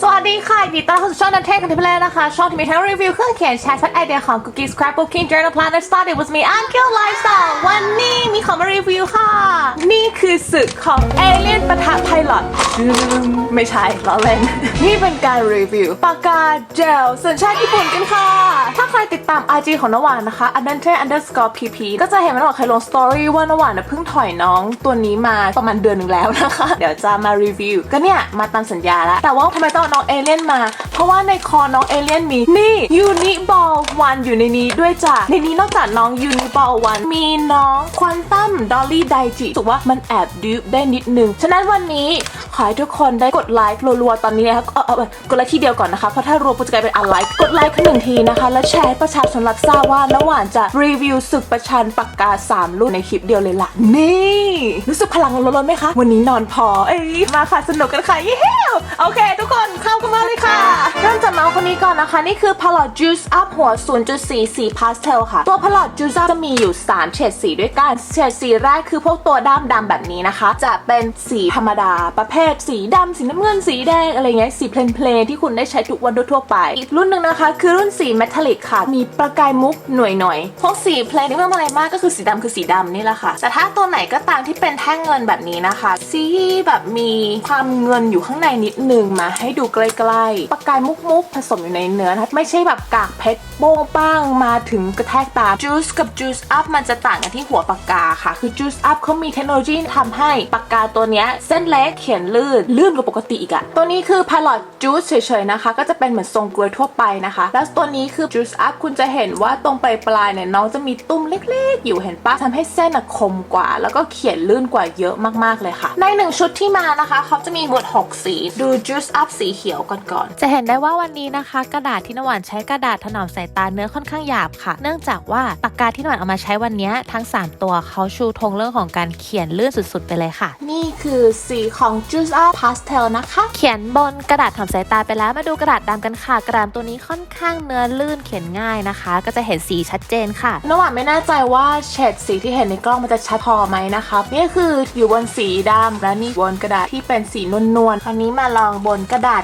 สวัสดีค่ะยินดีต้อนรับเข้าสู่ช่องนันเทคกันที่เพลนะคะช่องที่มีทั้งรีวิวเครื่องเขียนแชร์ชัดไอเดียของ Cookies Scrapbooking Journal Planner Started with me Uncle Lifestyle วันนี้มีของมารีวิวค่ะ นี่คือศึกของเอเลี่ยนปะทะไพลอตไม่ใช่ล้อเล่น นี่เป็นการรีวิวปากกาเจลสัญชาติญี่ปุ่นกันค่ะ ถ้าใครติดตาม IG ของนวานนะคะ Anante_pp ก็จะเห็นมันว่าใครลงสตอรี่ว่านวานเพิ่งถอยน้องตัวนี้มาประมาณเดือนหนึ่งแล้วนะคะเดี๋ยวจะมารีวิวก็เนี่ยมาตามสัญญาแล้วแต่ว่าทำไมต้องเอาน้องเอเลี่ยนมาเพราะว่าในคอน้องเอเลี่ยนมีนี่ยูนิบอลวันอยู่ในนี้ด้วยจ้ะในนี้นอกจากน้องยูนิบอลวันมีน้องควอนตัมดอลลี่ไดจิรู้สึกว่ามันแอบดิฟได้นิดนึงฉะนั้นวันนี้ขอให้ทุกคนได้กดไลค์รัวๆตอนนี้นะครับกดไลค์ทีเดียวก่อนนะคะเพราะถ้ารวมปุ๊บจะกลายเป็นอันไลค์กดไลค์ขึ้น1 ทีนะคะแล้วแชร์ประชาชนรับทราบว่าน้ำหวานจะรีวิวศึกประชันปากกา3 รุ่นในคลิปเดียวเลยล่ะนี่รู้สึกพลังล้นๆไหมคะวันนี้นอนพอมาค่ะสนุกกันค่ะเย้โอเคทุกคนเข้ากันมาเลยค่ะเริ่มจากน้องคนนี้ก่อนนะคะนี่คือ Palette Juice Up หัว 0.4 สีพาสเทลค่ะตัว Palette Juice Up จะมีอยู่3เฉดสีด้วยกันเฉดสีแรกคือพวกตัวด้ามดำแบบนี้นะคะจะเป็นสีธรรมดาประเภทสีดำสีน้ำเงินสีแดงอะไรเงี้ยสีเพลนๆที่คุณได้ใช้ทุกวันทั่วไปอีกรุ่นหนึ่งนะคะคือรุ่นสีเมทัลลิกค่ะมีประกายมุกหน่อยพวกสีเพลนที่ไม่อะไรมากก็คือสีดำคือสีดำนี่แหละค่ะแต่ถ้าตัวไหนก็ตามที่เป็นแท่งเงินแบบนี้นะคะสีแบบมีความเงินอยู่ข้างในนิดนึงมาให้ดูใกล้ๆประกายมุกผสมอยู่ในเนื้อนะไม่ใช่แบบกากเพชรโป้งป้างมาถึงกระแทกตา Juice กับ Juice Up มันจะต่างกันที่หัวปากกาค่ะคือ Juice Up เขามีเทคโนโลยีทำให้ปากกาตัวเนี้ยเส้นเล็กเขียนลื่นกว่าปกติอีกอะตัวนี้คือ Palette Juice เฉยๆนะคะก็จะเป็นเหมือนทรงกลวยทั่วไปนะคะแล้วตัวนี้คือ Juice Up คุณจะเห็นว่าตรงปลายเนี่ยน้องจะมีตุ้มเล็กๆอยู่เห็นปะทำให้เส้นคมกว่าแล้วก็เขียนลื่นกว่าเยอะมากๆเลยค่ะใน1 ชุดที่มานะคะเขาจะมีหมด6 สีดู Juice Up สีเขียวก่อนจะเห็นได้ว่าวันนี้นะคะกระดาษที่นวานใช้กระดาษถนอมสายตาเนื้อค่อนข้างหยาบค่ะเนื่องจากว่าปากกาที่นวานเอามาใช้วันนี้ทั้ง3ตัวเขาชูธงเรื่องของการเขียนลื่นสุดๆไปเลยค่ะนี่คือสีของ Juice Up Pastel นะคะเขียนบนกระดาษถนอมสายตาไปแล้วมาดูกระดาษดำกันค่ะกระดาษตัวนี้ค่อนข้างเนื้อลื่นเขียนง่ายนะคะก็จะเห็นสีชัดเจนค่ะนวานไม่แน่ใจว่าเฉดสีที่เห็นในกล้องมันจะชัดพอไหมนะคะนี่คืออยู่บนสีดำและนี่บนกระดาษที่เป็นสีนวลๆคราวนี้มาลองบนกระดาษ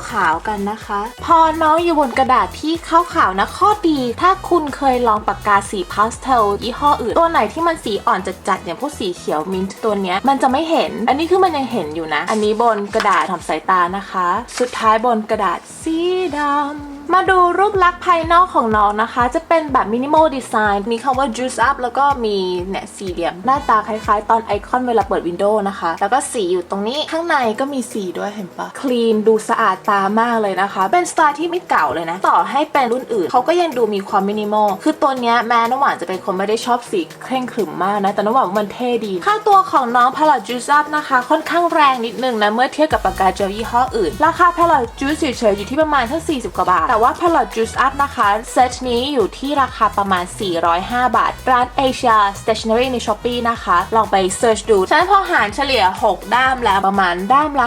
ขาวกันนะคะพอน้องอยู่บนกระดาษที่ขาวนะข้อดีถ้าคุณเคยลองปากกาสีพาสเทลยี่ห้ออื่นตัวไหนที่มันสีอ่อนจัดอย่างพวกสีเขียวมินท์ตัวเนี้ยมันจะไม่เห็นอันนี้คือมันยังเห็นอยู่นะอันนี้บนกระดาษทำสายตานะคะสุดท้ายบนกระดาษสีดำมาดูรูปลักษณ์ภายนอกของน้องนะคะจะเป็นแบบมินิมอลดีไซน์มีคำว่า Juice Up แล้วก็มีเนี่ยสี่เหลี่ยมหน้าตาคล้ายๆตอนไอคอนเวลาเปิดวินโดว์นะคะแล้วก็สีอยู่ตรงนี้ข้างในก็มีสีด้วยเห็นปะคลีนดูสะอาดตามากเลยนะคะเป็นสไตล์ที่ไม่เก่าเลยนะต่อให้เป็นรุ่นอื่นเขาก็ยังดูมีความมินิมอลคือตัวเนี้ยแม้น้ำหวานจะเป็นคนไม่ได้ชอบสีเคร่งขรึมมากนะแต่น้ำหวานมันเท่ดีค่าตัวของน้อง Palette Juice Up นะคะค่อนข้างแรงนิดนึงนะเมื่อเทียบกับปากกาเจลยี่ห้ออื่นราคา Palette Juice เฉยๆอยู่ที่ประมาณแค่40 กว่าบาทแต่ว่า Palette Juice Up นะคะเซตนี้อยู่ที่ราคาประมาณ405 บาทร้าน Asia Stationery ใน Shopee นะคะลองไปเซิร์ชดูฉะนั้นพอหารเฉลี่ย6ด้ามแล้วประมาณด้ามละ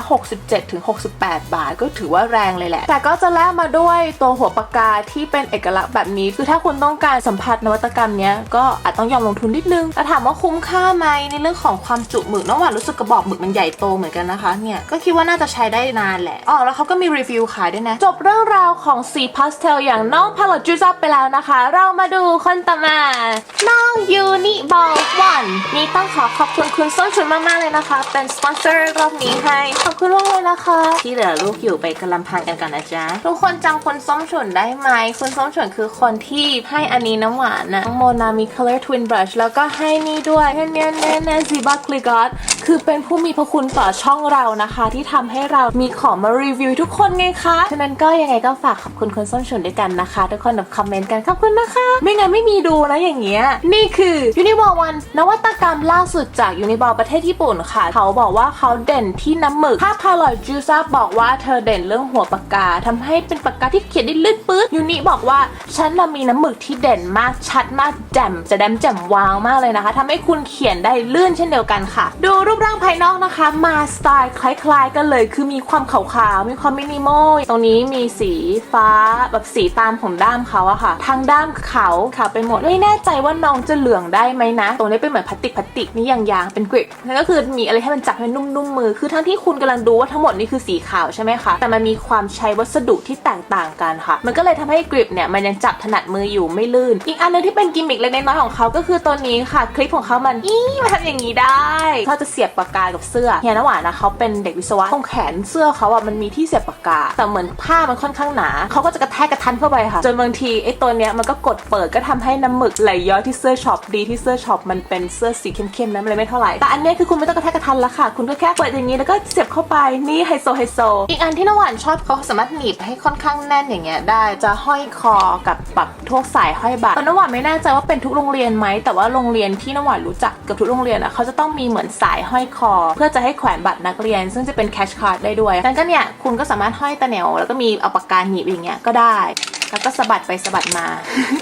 67-68 บาทก็ถือว่าแรงเลยแหละแต่ก็จะแลกมาด้วยตัวหัวปากกาที่เป็นเอกลักษณ์แบบนี้คือถ้าคุณต้องการสัมผัสนวัตกรรมเนี้ยก็อาจต้องยอมลงทุนนิดนึงแต่ถามว่าคุ้มค่าไหมในเรื่องของความจุหมึกน้องหวานรู้สึกกระบอกหมึกมันใหญ่โตเหมือนกันนะคะเนี่ยก็คิดว่าน่าจะใช้ได้นานแหละแล้วเขาก็มีรีวิวขายด้วยนะจบเรื่องราวของสีพาสเทลอย่างน้อง Palette Juice Up ไปแล้วนะคะเรามาดูคนต่อมาน้องยูนิบอลวันนี่ต้องขอบคุณคุณส้มฉุนมากๆเลยนะคะเป็นสปอนเซอร์รอบนี้ให้ขอบคุณมากเลยนะคะที่เหลือลูกอยู่ไปกำลังพังกันก่อนนะจ๊ะทุกคนจำคุณส้มฉุนได้ไหมคุณส้มฉุนคือคนที่ให้อันนี้น้ำหวานนะโมนามี Color Twin Brush แล้วก็ให้นี่ด้วยเนี่ยซิบักลิกอตคือเป็นผู้มีพระคุณต่อช่องเรานะคะที่ทำให้เรามีของมารีวิวทุกคนไงคะฉะนั้นก็ยังไงก็ฝากขอบคุณคุณส้มฉุนด้วยกันนะคะทุกคนแบบคอมเมนต์กันขอบคุณนะคะไม่งั้นไม่มีดูนะอย่างเงี้ยนี่คือ Uniball One นวัตกรรมล่าสุดจาก Uniball ประเทศญี่ปุ่นค่ะเขาบอกว่าเขาเด่นที่น้ำหมึกถ้า Palette Juice Up บอกว่าเธอเด่นเรื่องหัวปากกาทำให้เป็นปากกาที่เขียนได้ลื่นปื๊ดยูนิบอกว่าฉันมีน้ำหมึกที่เด่นมากชัดมากแจ่มจะแจ่มวาวมากเลยนะคะทำให้คุณเขียนได้ลื่นเช่นเดียวกันค่ะดูรูปร่างภายนอกนะคะมาสไตล์คล้ายๆกันเลยคือมีความขาวๆมีความมินิมอลตรงนี้มีสีฟ้า แบบสีตามของด้ามเขาอะค่ะทางด้ามขาวไปหมดไม่แน่ใจว่าน้องจะเหลืองได้ไหมนะตรงนี้เป็นเหมือนพลาสติกนี่ยางเป็นกริปนั่นก็คือมีอะไรให้มันจับให้นุ่มมือคือทั้งที่คุณกำลังดูว่าทั้งหมดนี่คือสีขาวใช่ไหมคะแต่มันมีความใช้วัสดุที่แตกต่างกันค่ะมันก็เลยทำให้กริปเนี่ยมันยังจับถนัดมืออยู่ไม่ลื่นอีกอันนึงที่เป็นกิมมิคเล็กน้อยของเขาก็คือตัวนี้ค่ะคลิปของเขามันมาทำอย่างนี้ได้เขาจะเสียบปากกากับเสื้อเฮียน้ำหวานนะเขาเป็นเด็กวิศวะตรงแขนเสื้อเขาอะมันมีที่เสียบปากกาแต่เหมือนผ้ามันค่อนข้างหนาเขาก็จะกระแทกกระทันเข้าไปค่ะจนบางทีไอ้ตัวเนี้ยมันก็กดเปิดก็ทำให้น้ำหมึกไหลย้อยที่เสื้อช็อปดีที่เสื้อช็อปมันเป็นเสื้อสีเข้มๆนะมันเลยไม่เท่าไหร่แต่อันนี้คือคุณไม่ต้องกระแทกกระทันแล้วค่ะคุณก็แค่เปิดอย่างนี้แล้วก็เสียบเข้าไปนี่ไฮโซอีกอันที่น้ำหวานชอบเขาสามารถหนีบให้ค่อนข้างแน่นอย่างเงี้ยได้จะห้อยคอกับแบบพวกสายห้อยบัตรน้ำหวานไม่แน่ใจว่าเป็นทุกโรงเรียนไหมแต่ว่าโรงเรียนที่น้ำหวานรู้จักกับทุกโรงเรียนอ่ะเขาจะต้องมีเหมือนสายห้อยคอเพื่อจะให้แขวนบัตรนักเรียนซึ่งจะเป็นแคชการ์ดได้ด้วยดังนั้นเนี่ยคุณก็สามารถห้อยตะเหนียวแล้วก็มีเอาปากกาหนีบอย่างเงี้ยก็ได้แล้วก็สะบัดไปสะบัดมา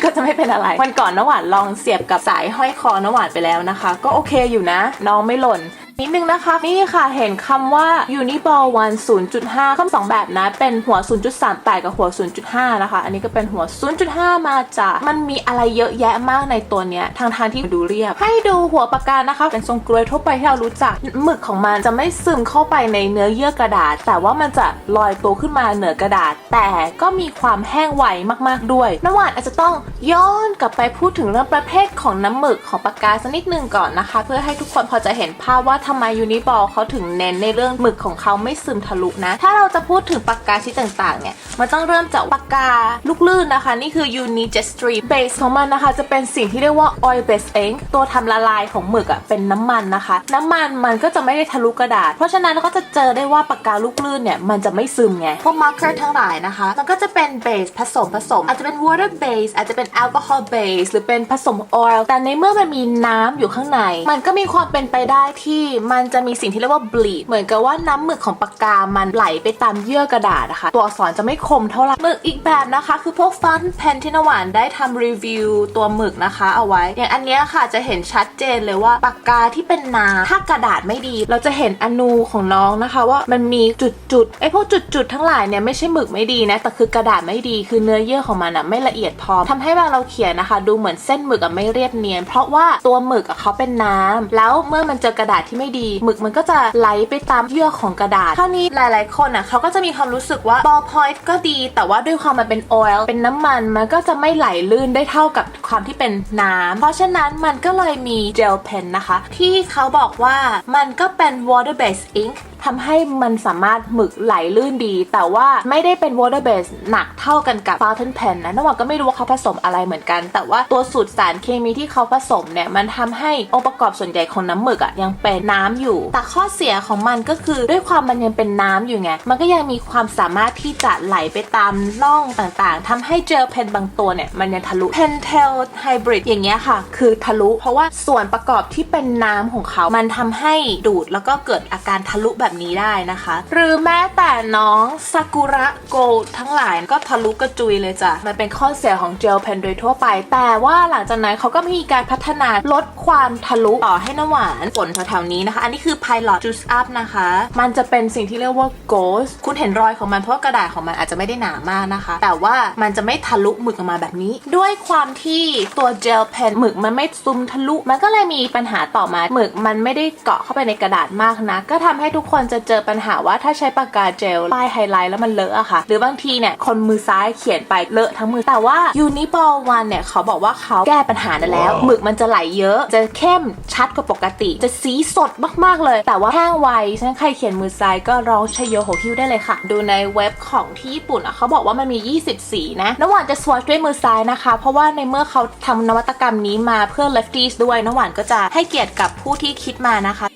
ก็จะไม่เป็นอะไรวันก่อนน้ำหวานลองเสียบกับสายห้อยคอน้ำหวานไปแล้วนะคะก็โอเคอยู่นะน้องไม่หล่นนิดนึงนะคะนี่ค่ะเห็นคำว่า Uniball 1 0.5 คำ2แบบนะเป็นหัว 0.38 กับหัว 0.5 นะคะอันนี้ก็เป็นหัว 0.5 มาจากมันมีอะไรเยอะแยะมากในตัวเนี้ยทางที่ดูเรียบให้ดูหัวปากกานะคะเป็นทรงกลวยทั่วไปที่เรารู้จักหมึกของมันจะไม่ซึมเข้าไปในเนื้อเยื่อกระดาษแต่ว่ามันจะลอยตัวขึ้นมาเหนือกระดาษแต่ก็มีความแห้งไวมากๆด้วยน้ำหวานอาจจะต้องย้อนกลับไปพูดถึงเรื่องประเภทของน้ำหมึกของปากกาสักนิดนึงก่อนนะคะเพื่อให้ทุกคนพอจะเห็นภาพว่าทำไม Uniball เขาถึงเน้นในเรื่องหมึกของเขาไม่ซึมทะลุนะถ้าเราจะพูดถึงปากกาชนิดต่างๆเนี่ยมันต้องเริ่มจากปากกาลูกลื่นนะคะนี่คือ Unijestri base ของมันนะคะจะเป็นสิ่งที่เรียกว่า oil based ink ตัวทำละลายของหมึกเป็นน้ำมันนะคะน้ำมันก็จะไม่ได้ทะลุกระดาษเพราะฉะนั้นเราก็จะเจอได้ว่าปากกาลูกลื่นเนี่ยมันจะไม่ซึมไงพวก marker ทั้งหลายนะคะมันก็จะเป็น base ผสมอาจจะเป็น water base อาจจะเป็น alcohol base หรือเป็นผสม oil แต่ในเมื่อมันมีน้ำอยู่ข้างในมันก็มีความเป็นไปได้ที่มันจะมีสิ่งที่เรียกว่า bleed เหมือนกับว่าน้ำหมึกของปากกามันไหลไปตามเยื่อกระดาษนะคะตัวอักษรจะไม่คมเท่าไหร่หมึกอีกแบบนะคะคือพวก fountain pen ที่น้ำหวานได้ทำรีวิวตัวหมึกนะคะเอาไว้อย่างอันนี้ค่ะจะเห็นชัดเจนเลยว่าปากกาที่เป็นน้ำถ้ากระดาษไม่ดีเราจะเห็นอนูของน้องนะคะว่ามันมีจุดไอ้พวกจุดทั้งหลายเนี่ยไม่ใช่หมึกไม่ดีนะแต่คือกระดาษไม่ดีคือเนื้อเยื่อของมันไม่ละเอียดพอทำให้เวลาเราเขียนนะคะดูเหมือนเส้นหมึกไม่เรียบเนียนเพราะว่าตัวหมึกเขาเป็นน้ำแล้วเมื่อมันเจอกระดาษที่ไม่ดีหมึกมันก็จะไหลไปตามเยื่อของกระดาษคราวนี้หลายๆคนเขาก็จะมีความรู้สึกว่า ball point ก็ดีแต่ว่าด้วยความมันเป็น oil เป็นน้ำมันก็จะไม่ไหลลื่นได้เท่ากับความที่เป็นน้ำเพราะฉะนั้นมันก็เลยมี gel pen นะคะที่เขาบอกว่ามันก็เป็น water based ink ทำให้มันสามารถหมึกไหลลื่นดีแต่ว่าไม่ได้เป็น water base หนักเท่ากันกับ fountain pen นะน้ำหวานก็ไม่รู้ว่าเขาผสมอะไรเหมือนกันแต่ว่าตัวสูตรสารเคมีที่เขาผสมเนี่ยมันทำให้องค์ประกอบส่วนใหญ่ของน้ำหมึกยังเป็นน้ำอยู่แต่ข้อเสียของมันก็คือด้วยความมันยังเป็นน้ำอยู่ไงมันก็ยังมีความสามารถที่จะไหลไปตามร่องต่างๆทำให้เจลเพนบางตัวเนี่ยมันยังทะลุ Pentel Hybrid อย่างเงี้ยค่ะคือทะลุเพราะว่าส่วนประกอบที่เป็นน้ำของเขามันทำให้ดูดแล้วก็เกิดอาการทะลุแบบนี้ได้นะคะหรือแม้แต่น้องซากุระโกลด์ทั้งหลายก็ทะลุกระจุยเลยจ้ะมันเป็นข้อเสียของเจลเพนโดยทั่วไปแต่ว่าหลังจากนั้นเขาก็มีการพัฒนาลดความทะลุต่อให้น้ำหวานฝนแถวๆนี้นะคะอันนี้คือ Pilot Juice Up นะคะมันจะเป็นสิ่งที่เรียกว่า Ghost คุณเห็นรอยของมันเพราะกระดาษของมันอาจจะไม่ได้หนามากนะคะแต่ว่ามันจะไม่ทะลุหมึกออกมาแบบนี้ด้วยความที่ตัวเจลเพนหมึกมันไม่ซึมทะลุมันก็เลยมีปัญหาต่อมาหมึกมันไม่ได้เกาะเข้าไปในกระดาษมากนะก็ทำให้ทุกคนจะเจอปัญหาว่าถ้าใช้ปากกาเจลป้ายไฮไลท์แล้วมันเลอะอะค่ะหรือบางทีเนี่ยคนมือซ้ายเขียนไปเลอะทั้งมือแต่ว่า Uniball 1เนี่ยเขาบอกว่าเขาแก้ปัญหาได้แล้วหมึกมันจะไหลเยอะจะเข้มชัดกว่าปกติจะสีสดมากๆเลยแต่ว่าแห้งไวฉะนั้นใครเขียนมือซ้ายก็ร้องชโยโหฮิ้วได้เลยค่ะดูในเว็บของที่ญี่ปุ่นเขาบอกว่ามันมี20สีนะน้ำหวานจะสวอชด้วยมือซ้ายนะคะเพราะว่าในเมื่อเขาทำนวัตกรรมนี้มาเพื่อ lefties ด้วยน้ำหวานก็จะให้เกียรติกับผู้ที่คิดมานะคะ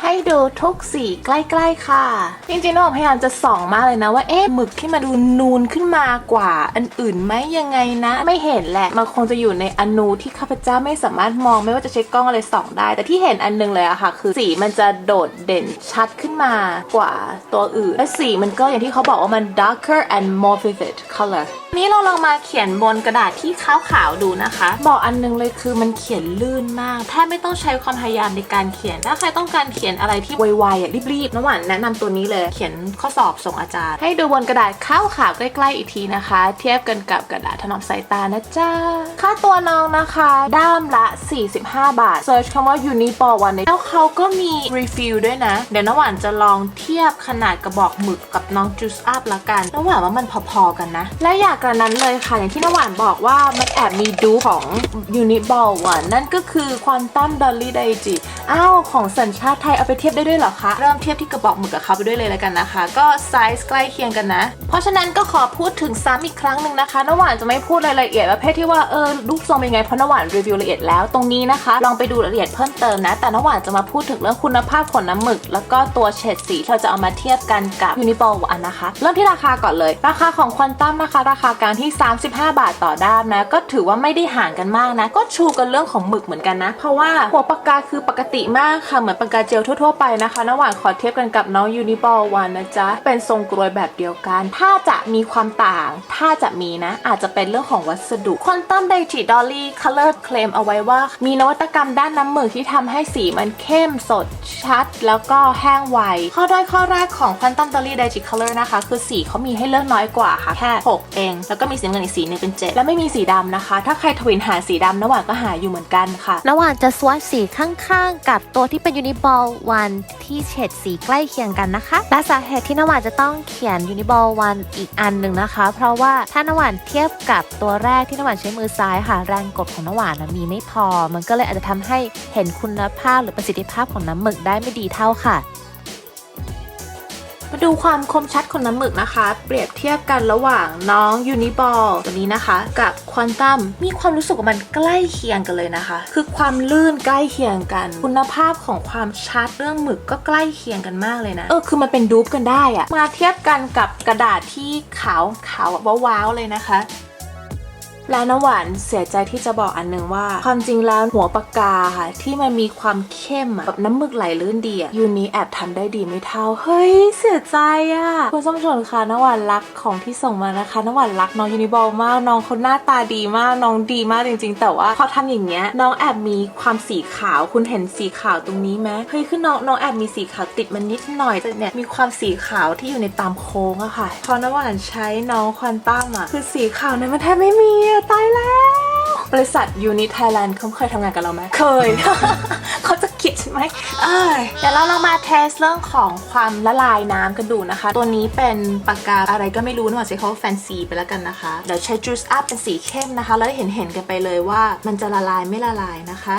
ให้ดูทุกสีใกล้ๆค่ะจริงๆน้องพยายามจะส่องมากเลยนะว่าหมึกที่มาดูนูนขึ้นมากว่าอันอื่นไหมยังไงนะไม่เห็นแหละมันคงจะอยู่ในอนูที่ข้าพเจ้าไม่สามารถมองไม่ว่าจะใช้กล้องอะไรส่องได้แต่ที่เห็นอันนึงเลยอะค่ะคือสีมันจะโดดเด่นชัดขึ้นมากว่าตัวอื่นและสีมันก็อย่างที่เขาบอกว่ามัน darker and more vivid color นี้เราลองมาเขียนบนกระดาษที่ขาวๆดูนะคะบอกอันนึงเลยคือมันเขียนลื่นมากแทบไม่ต้องใช้ความพยายามในการเขียนถ้าใครต้องการเขียน ขียนอะไรที่ไวๆรีบๆน้ำหวานแนะนำตัวนี้เลยเขียนข้อสอบส่งอาจารย์ให้ดูบนกระดาษขาวๆใกล้ๆอีกทีนะคะเทียบกันกับกระดาษถนอมสายตานะจ๊ะค่าตัวน้องนะคะด้ามละ45 บาทเซิร์ชคำว่า Uniball วันนี้แล้วเขาก็มีรีฟิลด้วยนะเดี๋ยวน้ำหวานจะลองเทียบขนาดกระบอกหมึกกับน้อง Juice Up ละกันน้ำหวานว่ามันพอๆกันนะและอยากกระนั้นเลยค่ะอย่างที่น้ำหวานบอกว่ามันแอบมีดูของ Uniball วันนั่นก็คือควอนตัมดอลลี่ไดจิอ้าวของสัญชาติไทยเอาไปเทียบได้ด้วยเหรอคะเริ่มเทียบที่กระบอกหมึกกับเขาไปด้วยเลยแล้วกันนะคะก็ไซส์ใกล้เคียงกันนะเพราะฉะนั้นก็ขอพูดถึงซ้ำอีกครั้งหนึ่งนะคะน้ำหวานจะไม่พูดรายละเอียดประเภทที่ว่ารูปทรงเป็นไงเพราะน้ำหวานรีวิวละเอียดแล้วตรงนี้นะคะลองไปดูรายละเอียดเพิ่มเติมนะแต่น้ำหวานจะมาพูดถึงเรื่องคุณภาพของน้ำหมึกแล้วก็ตัวเฉดสีเราจะเอามาเทียบกันกับ Uniball วันนะคะเริ่มที่ราคาก่อนเลยราคาของควอนตัมนะคะราคากลางที่35 บาทต่อด้ามนะก็ถือว่าไม่ได้ห่างกันมากนะก็ชูกันเรื่องของหมึกเหมือนกันนะเพราะว่าหัวปากกาคือปกติมากค่ะเหมือนปากกาเจลทั่วๆไปนะคะน้ำหวานขอเทียบกันกับน้อง Uniball วันนะจ๊ะเป็นทรงกรวยแบบเดียวกันถ้าจะมีความต่างถ้าจะมีนะอาจจะเป็นเรื่องของวัสดุควอนตัมไดจิดอลลี่คัลเลอร์เคลมเอาไว้ว่ามีนวัตกรรมด้านน้ำหมึกที่ทำให้สีมันเข้มสดชัดแล้วก็แห้งไวข้อด้อยข้อแรกของควอนตัมดอลลี่ไดจิคัลเลอร์นะคะคือสีเขามีให้เลือกน้อยกว่าค่ะแค่6เองแล้วก็มีสีน้ำเงินอีกสีนึงเป็น7และไม่มีสีดำนะคะถ้าใครทวินหาสีดำน้ำหวานก็หาอยู่เหมือนกันค่ะน้ำหวานจะสวอชสีข้างๆกับตัวที่เป็น Uniball วันที่เฉดสีใกล้เคียงกันนะคะและสาเหตุที่น้ำหวานจะต้องเขียน Uniball วันอีกอันหนึ่งนะคะเพราะว่าถ้าน้ำหวานเทียบกับตัวแรกที่น้ำหวานใช้มือซ้ายค่ะแรงกดของน้ำหวานมีไม่พอมันก็เลยอาจจะทำให้เห็นคุณภาพหรือประสิทธิภาพของน้ำหมึกได้ไม่ดีเท่าค่ะมาดูความคมชัดของน้ำหมึกนะคะเปรียบเทียบกันระหว่างน้อง Uniball ตัวนี้นะคะกับควอนตัมมีความรู้สึกว่ามันใกล้เคียงกันเลยนะคะคือความลื่นใกล้เคียงกันคุณภาพของความชัดเรื่องหมึกก็ใกล้เคียงกันมากเลยนะคือมันเป็นดูปกันได้อะมาเทียบกันกับกระดาษที่ขาวว้าวๆเลยนะคะและน้ำหวานเสียใจที่จะบอกอันหนึ่งว่าความจริงแล้วหัวปากกาค่ะที่มันมีความเข้มแบบน้ำหมึกไหลลื่นดียูนี้แอบทำได้ดีไม่เท่าเฮ้ยเสียใจคุณส้มชนค่ะน้ำหวานรักของที่ส่งมานะคะน้ำหวานรักน้อง Uniball มากน้องคนหน้าตาดีมากน้องดีมากจริงๆแต่ว่าพอทำอย่างเงี้ยน้องแอบมีความสีขาวคุณเห็นสีขาวตรงนี้ไหมเฮ้ยคือน้องแอบมีสีขาวติดมันนิดหน่อยแต่เนี่ยมีความสีขาวที่อยู่ในตามโค้งอะค่ะพอน้ำหวานใช้น้องควอนตัมคือสีขาวนั้นมันแทบไม่มีตายแล้วบริษัท Unit Thailand เขาเคยทำงานกับเราไหมเคย เขาจะคิดใช่ไหมเดี๋ยวเราลองมาเทสเรื่องของความละลายน้ำกันดูนะคะตัวนี้เป็นปากกาอะไรก็ไม่รู้นะว่าใช้เขาแฟนซีไปแล้วกันนะคะเดี๋ยวใช้ Juice Up เป็นสีเข้มนะคะแล้วเห็นกันไปเลยว่ามันจะละลายไม่ละลายนะคะ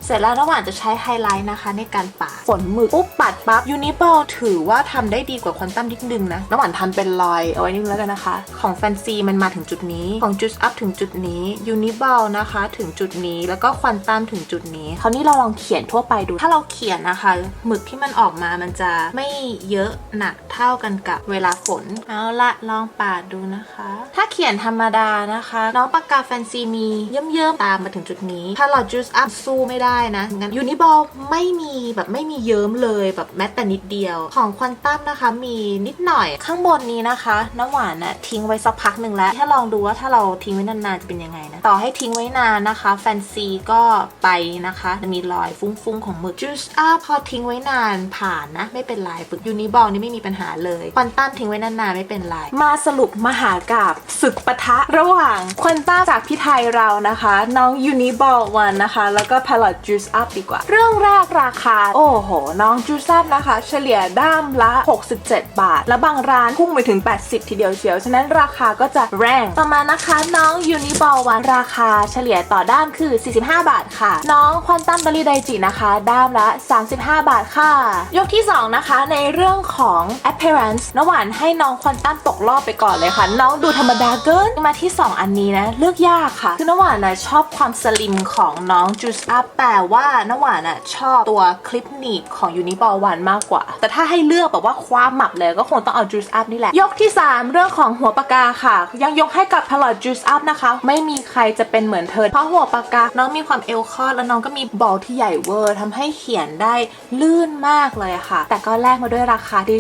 เสร็จแล้วน้ำหวานจะใช้ไฮไลท์นะคะในการปาดฝนหมึกปุ๊บปัดปั๊บ Uniball ถือว่าทำได้ดีกว่าควอนตัมนิดนึงนะน้ำหวานทำเป็นรอยเอาไว้นิดนึงแล้วกันนะคะของแฟนซีมันมาถึงจุดนี้ของ Juice Up ถึงจุดนี้ Uniball นะคะถึงจุดนี้แล้วก็ควอนตัมถึงจุดนี้คราวนี้เราลองเขียนทั่วไปดูถ้าเราเขียนนะคะหมึกที่มันออกมามันจะไม่เยอะหนักเท่ากันกับเวลาฝนเอาละลองปาดดูนะคะถ้าเขียนธรรมดานะคะน้องปากกาแฟนซีมีเยิ้มๆตามมาถึงจุดนี้ถ้าเรา Juice Up สู้ไม่ได้นะงั้น Uniball ไม่มีเยิ้มเลยแบบแม้แต่นิดเดียวของควอนตัมนะคะมีนิดหน่อยข้างบนนี้นะคะน้ำหวานทิ้งไว้สักพักหนึ่งแล้วถ้าลองดูว่าถ้าเราทิ้งไว้นานๆจะเป็นยังไงนะต่อให้ทิ้งไว้นานนะคะแฟนซีก็ไปนะคะจะมีรอยฟุ้งๆของหมึก Juice Up พอทิ้งไว้นานผ่านนะไม่เป็นไรปึก Uniball นี่ไม่มีปัญหาเลยควอนตัมทิ้งไว้นานๆไม่เป็นไรมาสรุปมหากาพย์ศึกปะทะระหว่างควอนตัมจากพี่ไทยเรานะคะน้อง Uniball วันนะคะแล้วก็ Palette Juice Up ดีกว่าเรื่องแรกราคาโอ้โหน้อง Juice Up นะคะเฉลี่ยด้ามละ67 บาทและบางร้านพุ่งไปถึง80ทีเดียวเชียวฉะนั้นราคาก็จะแรงต่อมานะคะน้อง Uniball วันราคาเฉลี่ยต่อด้ามคือ45 บาทค่ะน้องควอนตัมดอลลี่ไดจินะคะด้ามละ35 บาทค่ะยกที่2นะคะในเรื่องของ appearance น้ำหวานให้น้องควอนตัมตกรอบไปก่อนเลยค่ะน้องดูธรรมดาเกินมาที่2อันนี้นะเลือกยากค่ะคือน้ำหวานชอบความสลิมของน้อง Juice Up แต่ว่าน้ำหวานชอบตัวคลิปหนีบของ Uniball วันมากกว่าแต่ถ้าให้เลือกแบบว่าคว้าหมับเลยก็คงต้องเอา Juice Up นี่แหละยกที่3เรื่องของหัวปากกาค่ะยังยกให้กับ Palette Juice Up นะคะไม่มีใครจะเป็นเหมือนเธอเพราะหัวปากกาน้องมีความเอวคอดแล้วน้องก็มีบอลที่ใหญ่เวอร์ทำให้เขียนได้ลื่นมากเลยค่ะแต่ก็แลกมาด้วยราคาที่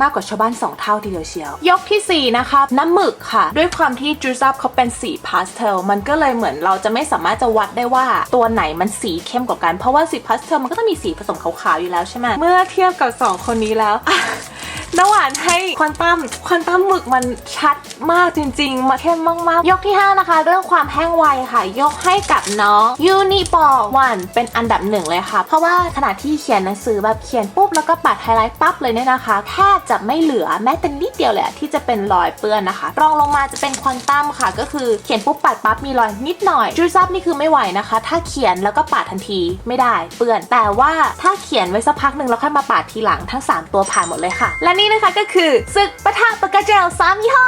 มากกว่าชาวบ้าน2เท่าทีเดียวเชียวยกที่4นะคะน้ำหมึกค่ะด้วยความที่ Juice Up เขาเป็นสีพาสเทลมันก็เลยเหมือนเราจะไม่สามารถจะวัดได้ว่าตัวไหนมันสีเข้มกว่ากันเพราะว่าสีพาสเทลมันก็ต้องมีสีผสมขาวๆอยู่แล้วใช่ไหมเมื่อเทียบกับ2คนนี้แล้ว น้ำหวานให้ควอนตัมหมึกมันชัดมากจริงๆมาเข้มมากๆยกที่5นะคะเรื่องความแห้งไวค่ะยกให้กับน้อง Uniball 1เป็นอันดับ1เลยค่ะเพราะว่าขณะที่เขียนหนังสือแบบเขียนปุ๊บแล้วก็ปัดไฮไลท์ปั๊บเลยเนี่ยนะคะแทบจะไม่เหลือแม้แต่นิดเดียวเลยที่จะเป็นรอยเปื้อนนะคะรองลงมาจะเป็นควอนตัมค่ะก็คือเขียนปุ๊บปัดปั๊บมีรอยนิดหน่อยจูซับนี่คือไม่ไหวนะคะถ้าเขียนแล้วก็ปัดทันทีไม่ได้เปื้อนแต่ว่าถ้าเขียนไว้สักพักหนึ่งแล้วค่อยมาปัดทีหลังทั้ง3ตัวผ่านหมดเลยค่ะและนี่นะคะก็คือศึกปะทะปากกาเจล3ยี่ห้อ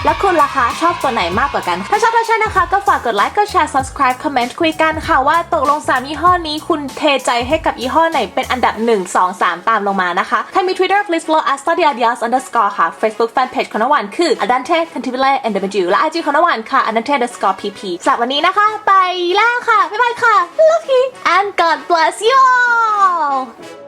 แล้วคุณล่ะคะชอบตัวไหนมากกว่ากันถ้าชอบถ้าใช่นะคะก็ฝากกดไลค์กดแชร์ subscribe คอมเมนต์คุยกันค่ะว่าตกลง3ยี่ห้อนี้คุณเทใจให้กับยี่ห้อไหนเป็นอันดับ1 2 3ตามลงมานะคะใครมี Twitter please follow @studyadias_ ค่ะ Facebook Fanpage ของนวันคือ Adante Cantibile NW และ IG ของนวันค่ะ Adante_pp สำหรับวันนี้นะคะไปแล้วค่ะบ๊ายบายค่ะ love you and God bless you all